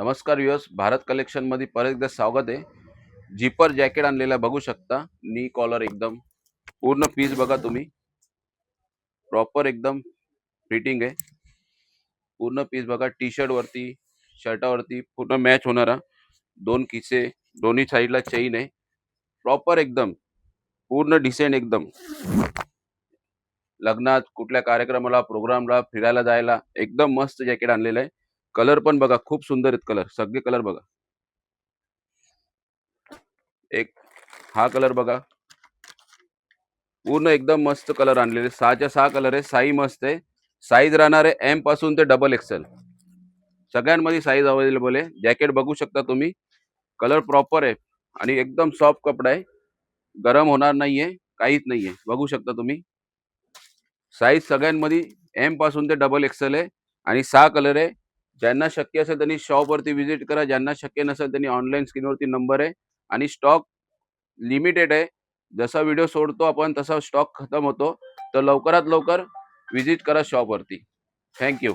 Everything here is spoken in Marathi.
नमस्कार व्ह्यूअर्स, भारत कलेक्शन मध्ये परत एकदा स्वागत आहे। जिपर जॅकेट आणलेला बघू शकता। नी कॉलर एकदम पूर्ण पीस बघा तुम्ही, प्रॉपर एकदम फिटिंग आहे। पूर्ण पीस बघा, टी शर्ट वरती शर्टावरती पूर्ण मॅच होणारा। दोन खिसे, दोन्ही साईडला चेन आहे। प्रॉपर एकदम पूर्ण डिसेंट एकदम लग्नात कुठल्या कार्यक्रमाला प्रोग्रामला फिरायला जायला एकदम मस्त जॅकेट आणलेलं आहे। कलर पण बघा, खूप सुंदर आहेत कलर, सगळे कलर बघा। एक हा कलर बघा, पूर्ण एकदम मस्त कलर आणलेले, 6च्या 6 कलर आहे। साई मस्त आहे। साईज राहणार आहे एम पासून ते डबल एक्सेल, सगळ्यांमध्ये साईज अवेलेबल आहे। जॅकेट बघू शकता तुम्ही, कलर प्रॉपर आहे आणि एकदम सॉफ्ट कपडा आहे, गरम होणार नाहीये, काहीच नाहीये। बघू शकता तुम्ही, साईज सगळ्यांमध्ये एम पासून ते डबल एक्सेल आहे आणि 6 कलर आहे। ज्यांना शक्य असेल त्यांनी शॉपवरती व्हिजिट करा, ज्यांना शक्य नसेल त्यांनी ऑनलाईन स्क्रीनवरती नंबर आहे आणि स्टॉक लिमिटेड आहे। जसा व्हिडिओ सोडतो आपण तसा स्टॉक खतम होतो, तर लवकरात लवकर व्हिजिट करा शॉपवरती। थँक्यू।